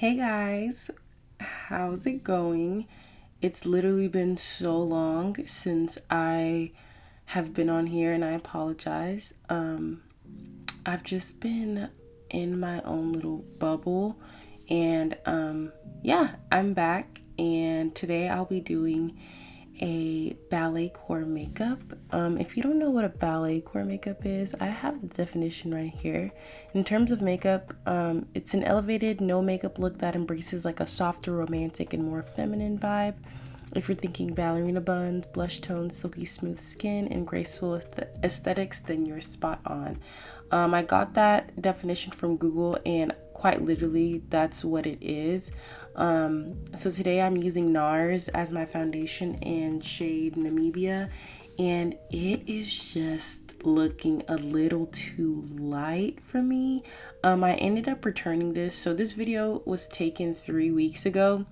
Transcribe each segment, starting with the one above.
Hey guys, how's it going? It's literally been so long since I have been on here and I apologize. I've just been in my own little bubble and yeah, I'm back and today I'll be doing a balletcore makeup. If you don't know what a balletcore makeup is, I have the definition right here. In terms of makeup, it's an elevated, no makeup look that embraces like a softer, romantic, and more feminine vibe. If you're thinking ballerina buns, blush tones, silky smooth skin, and graceful aesthetics, then you're spot on. I got that definition from Google, and quite literally, that's what it is. So today I'm using NARS as my foundation in shade Namibia, and it is just looking a little too light for me. I ended up returning this. So this video was taken 3 weeks ago.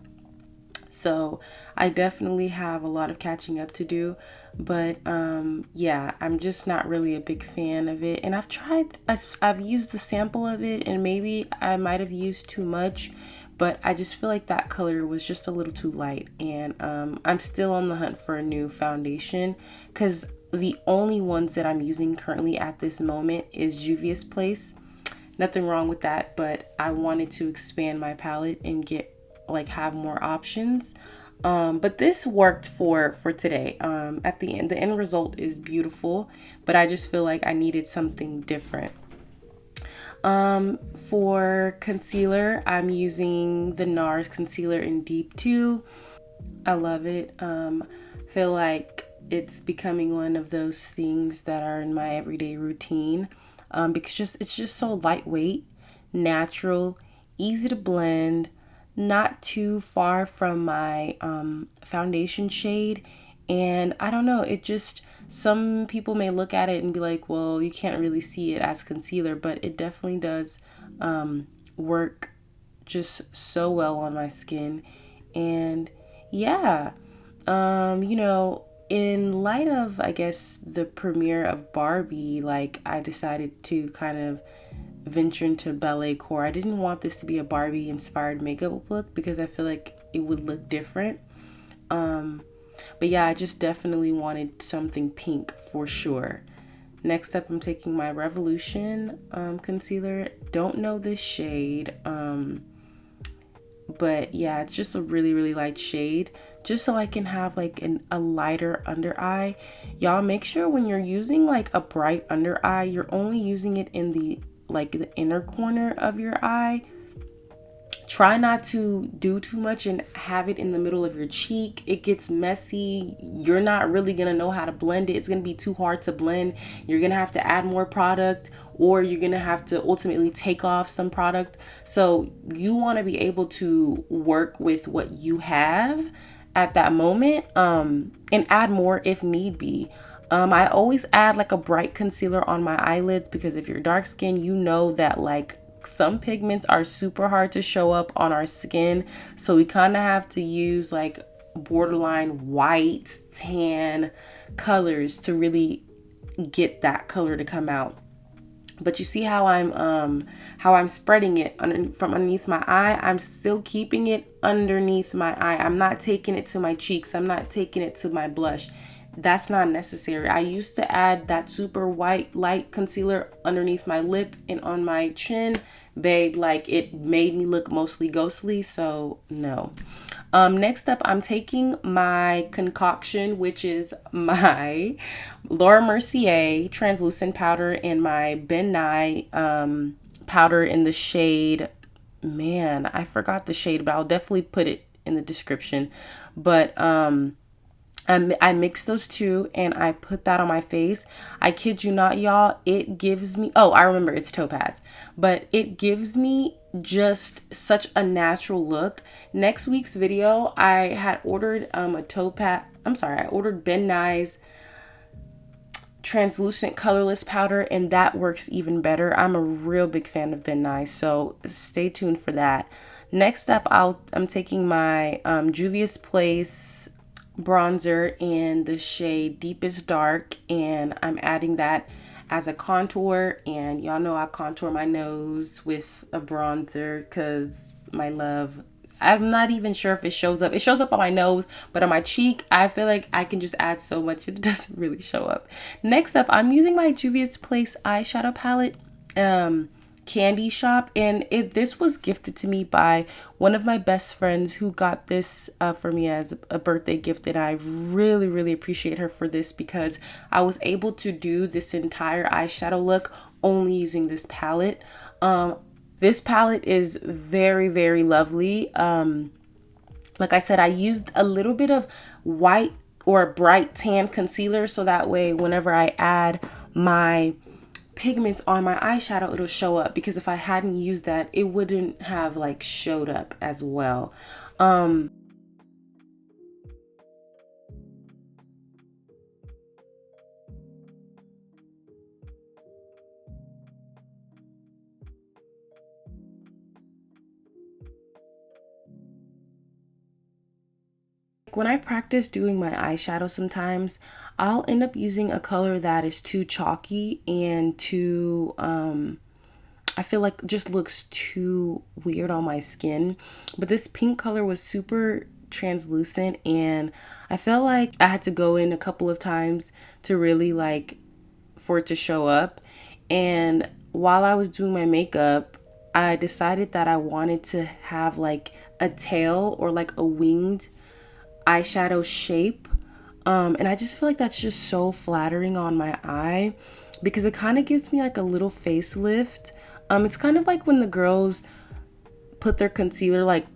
So I definitely have a lot of catching up to do, but yeah, I'm just not really a big fan of it. And I've used a sample of it, and maybe I might have used too much, but I just feel like that color was just a little too light. And I'm still on the hunt for a new foundation because the only ones that I'm using currently at this moment is Juvia's Place. Nothing wrong with that, but I wanted to expand my palette and have more options. But this worked for today. At the end, the end result is beautiful, but I just feel like I needed something different. For concealer, I'm using the NARS concealer in Deep 2. I love it. Feel like it's becoming one of those things that are in my everyday routine, because it's just so lightweight, natural, easy to blend, not too far from my foundation shade. And I don't know, it just, some people may look at it and be like, well, you can't really see it as concealer, but it definitely does work just so well on my skin. And yeah, in light of, I guess, the premiere of Barbie, like I decided to kind of venture into balletcore. I didn't want this to be a Barbie inspired makeup look because I feel like it would look different. But yeah, I just definitely wanted something pink for sure. Next up, I'm taking my Revolution concealer. Don't know this shade. But yeah, it's just a really, really light shade, just so I can have like a lighter under eye. Y'all, make sure when you're using like a bright under eye, you're only using it in the inner corner of your eye. Try not to do too much and have it in the middle of your cheek. It gets messy. You're not really gonna know how to blend it. It's gonna be too hard to blend. You're gonna have to add more product, or you're gonna have to ultimately take off some product. So you wanna be able to work with what you have at that moment, and add more if need be. I always add like a bright concealer on my eyelids, because if you're dark skinned, you know that like some pigments are super hard to show up on our skin. So we kind of have to use like borderline white, tan colors to really get that color to come out. But you see how I'm spreading it from underneath my eye. I'm still keeping it underneath my eye. I'm not taking it to my cheeks. I'm not taking it to my blush. That's not necessary. I used to add that super white light concealer underneath my lip and on my chin. Babe, like it made me look mostly ghostly, so no. Next up, I'm taking my concoction, which is my Laura Mercier translucent powder and my Ben Nye powder in the shade, man, I forgot the shade, but I'll definitely put it in the description. But I mix those two and I put that on my face. I kid you not, y'all. It gives me, oh, I remember, it's topaz, but it gives me just such a natural look. Next week's video, I had ordered I ordered Ben Nye's translucent colorless powder, and that works even better. I'm a real big fan of Ben Nye, so stay tuned for that. Next up, I'm taking my Juvia's Place bronzer in the shade Deepest Dark, and I'm adding that as a contour. And y'all know I contour my nose with a bronzer because my love. I'm not even sure if it shows up. It shows up on my nose, but on my cheek, I feel like I can just add so much and it doesn't really show up. Next up, I'm using my Juvia's Place eyeshadow palette, Candy Shop, and this was gifted to me by one of my best friends who got this for me as a birthday gift, and I really, really appreciate her for this because I was able to do this entire eyeshadow look only using this palette. This palette is very, very lovely. Like I said, I used a little bit of white or bright tan concealer so that way whenever I add my pigments on my eyeshadow, it'll show up, because if I hadn't used that, it wouldn't have like showed up as well. When I practice doing my eyeshadow, sometimes I'll end up using a color that is too chalky and too I feel like just looks too weird on my skin. But this pink color was super translucent, and I felt like I had to go in a couple of times to really like for it to show up. And while I was doing my makeup, I decided that I wanted to have like a tail or like a winged eyeshadow shape. And I just feel like that's just so flattering on my eye because it kind of gives me like a little facelift. It's kind of like when the girls put their concealer like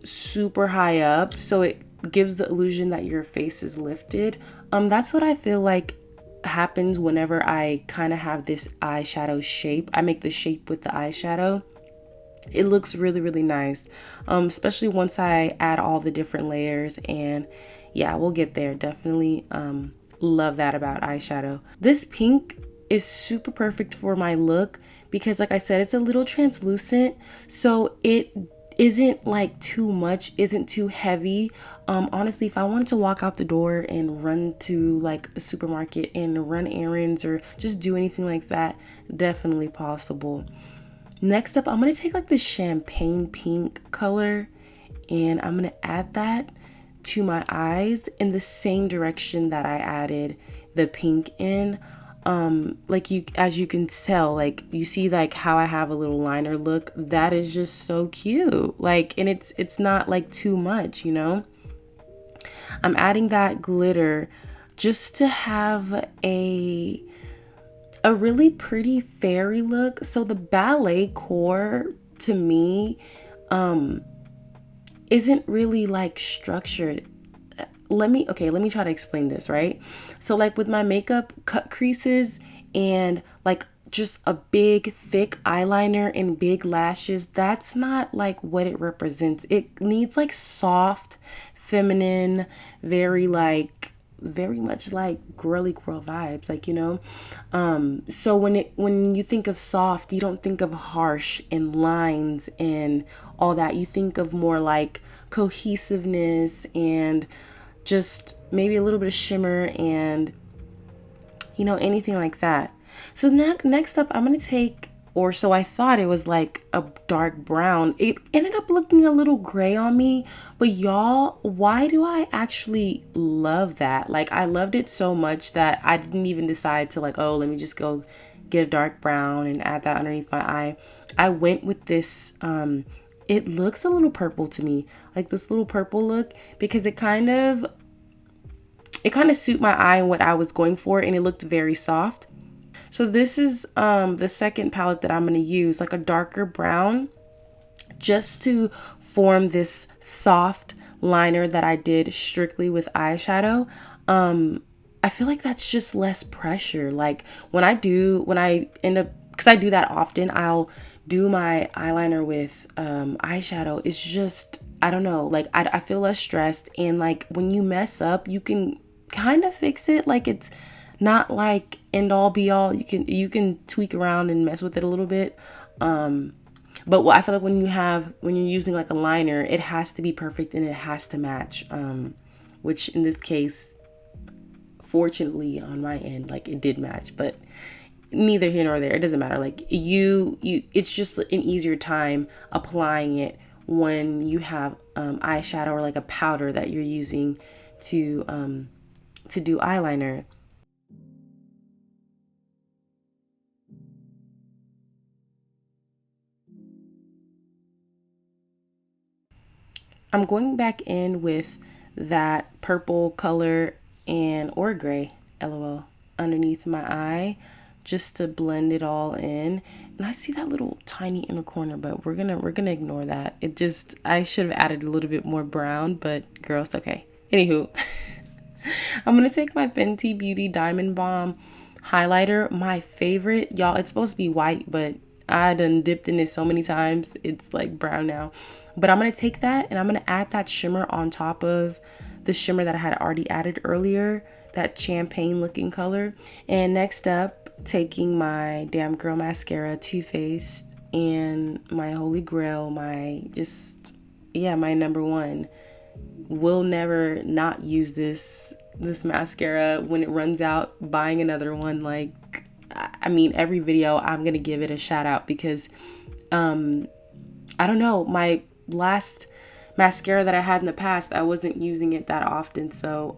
super high up, so it gives the illusion that your face is lifted. That's what I feel like happens whenever I kind of have this eyeshadow shape. I make the shape with the eyeshadow. It looks really, really nice, especially once I add all the different layers. And yeah, we'll get there. Definitely love that about eyeshadow. This pink is super perfect for my look because, like I said, it's a little translucent, so it isn't like too much, isn't too heavy. Honestly, if I wanted to walk out the door and run to like a supermarket and run errands or just do anything like that, definitely possible. Next up, I'm going to take like the champagne pink color and I'm going to add that to my eyes in the same direction that I added the pink in. Like as you can tell, like you see like how I have a little liner look. That is just so cute. Like, and it's not like too much, you know? I'm adding that glitter just to have a really pretty fairy look. So the balletcore to me isn't really like structured. Let me try to explain this, right? So like with my makeup, cut creases and like just a big thick eyeliner and big lashes, that's not like what it represents. It needs like soft, feminine, very much like girly girl vibes, like, you know. So when you think of soft, you don't think of harsh and lines and all that. You think of more like cohesiveness and just maybe a little bit of shimmer and, you know, anything like that. So next up, I'm gonna take, or so I thought it was like a dark brown. It ended up looking a little gray on me, but y'all, why do I actually love that? Like, I loved it so much that I didn't even decide to like, oh, let me just go get a dark brown and add that underneath my eye. I went with this, it looks a little purple to me, like this little purple look, because it kind of suit my eye and what I was going for, and it looked very soft. So this is the second palette that I'm going to use, like a darker brown, just to form this soft liner that I did strictly with eyeshadow. I feel like that's just less pressure. Like when I end up, because I do that often, I'll do my eyeliner with eyeshadow. It's just, I don't know, like I feel less stressed, and like when you mess up, you can kind of fix it. Like it's not like end all be all. You can tweak around and mess with it a little bit. But I feel like when you're using like a liner, it has to be perfect and it has to match. Which in this case, fortunately on my end, like it did match, but neither here nor there. It doesn't matter. Like it's just an easier time applying it when you have eyeshadow or like a powder that you're using to do eyeliner. I'm going back in with that purple color and or gray, lol, underneath my eye just to blend it all in. And I see that little tiny inner corner, but we're gonna ignore that. It just, I should have added a little bit more brown, but girl, it's okay. Anywho, I'm gonna take my Fenty Beauty Diamond Bomb highlighter, my favorite. Y'all, it's supposed to be white, but I done dipped in it so many times. It's like brown now. But I'm gonna take that and I'm gonna add that shimmer on top of the shimmer that I had already added earlier, that champagne looking color. And next up, taking my Damn Girl mascara, Too Faced, and my holy grail, my just, yeah, my number one. Will never not use this mascara. When it runs out, buying another one. Like, I mean, every video I'm gonna give it a shout out because I don't know, my last mascara that I had in the past, I wasn't using it that often, so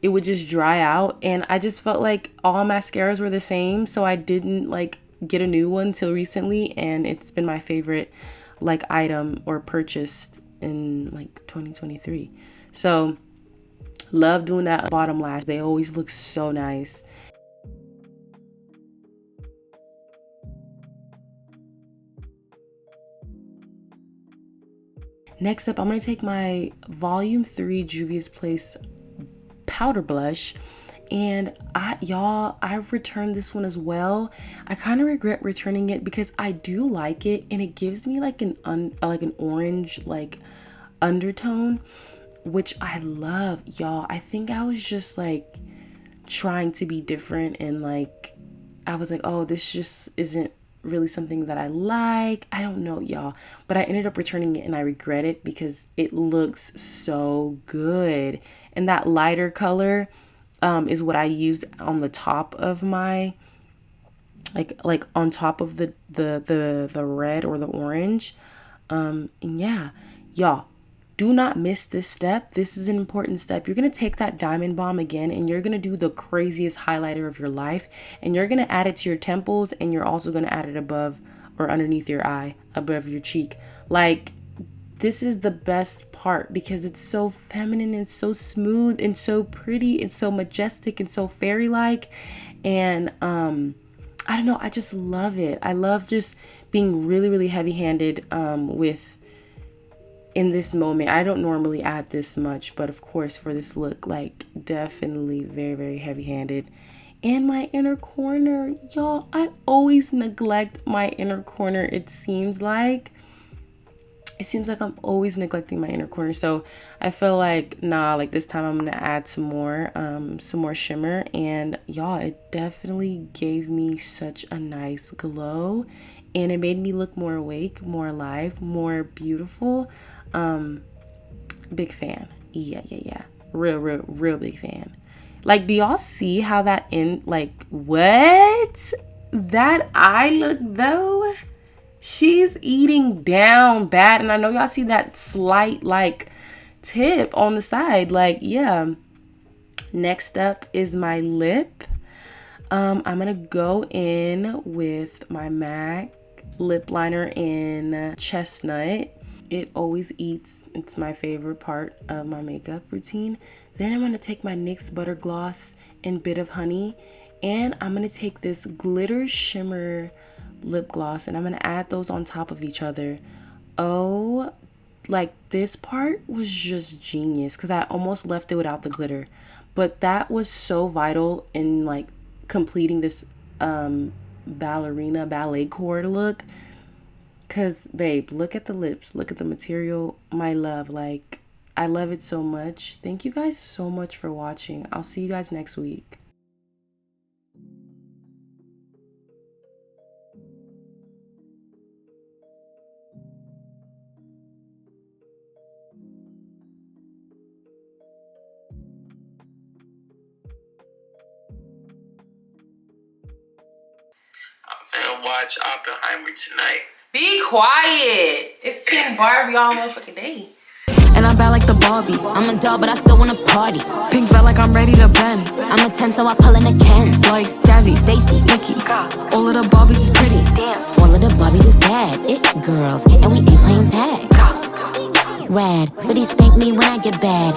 it would just dry out, and I just felt like all mascaras were the same, so I didn't like get a new one till recently, and it's been my favorite like item or purchased in like 2023. So love doing that bottom lash. They always look so nice. Next up, I'm going to take my Volume 3 Juvia's Place powder blush, and I've returned this one as well. I kind of regret returning it because I do like it, and it gives me like an orange like undertone, which I love, y'all. I think I was just like trying to be different, and like I was like, oh, this just isn't really something that I like. I don't know, y'all. But I ended up returning it and I regret it because it looks so good. And that lighter color is what I use on the top of my like on top of the red or the orange. And yeah, y'all, do not miss this step. This is an important step. You're going to take that diamond bomb again and you're going to do the craziest highlighter of your life. And you're going to add it to your temples, and you're also going to add it above or underneath your eye, above your cheek. Like, this is the best part because it's so feminine and so smooth and so pretty and so majestic and so fairy-like. And I don't know, I just love it. I love just being really, really heavy-handed with in this moment. I don't normally add this much, but of course for this look, like definitely very, very heavy-handed. And my inner corner, y'all, I always neglect my inner corner. It seems like I'm always neglecting my inner corner. So I feel like, nah, like this time I'm gonna add some more shimmer. And y'all, it definitely gave me such a nice glow, and it made me look more awake, more alive, more beautiful. Big fan. Yeah. Real big fan. Like, do y'all see how that like, what? That eye look though? She's eating down bad. And I know y'all see that slight like tip on the side. Like, yeah. Next up is my lip. I'm gonna go in with my MAC lip liner in Chestnut. It always eats. It's my favorite part of my makeup routine. Then I'm gonna take my NYX Butter Gloss in Bit of Honey, and I'm gonna take this glitter shimmer lip gloss, and I'm gonna add those on top of each other. Oh, like this part was just genius because I almost left it without the glitter, but that was so vital in like completing this ballerina balletcore look. Cause babe, look at the lips, look at the material, my love. Like, I love it so much. Thank you guys so much for watching. I'll see you guys next week. I'm gonna watch Oppenheimer tonight. Be quiet. It's King Barbie all motherfucking day. And I'm bad like the Barbie. I'm a doll, but I still wanna party. Pink felt like I'm ready to bend. I'm a 10, so I pull in a Ken. Like Jazzy, Stacy, Nikki. All of the Barbies is pretty. All of the Barbies is bad. It girls, and we ain't playing tag. Rad, but he spank me when I get bad.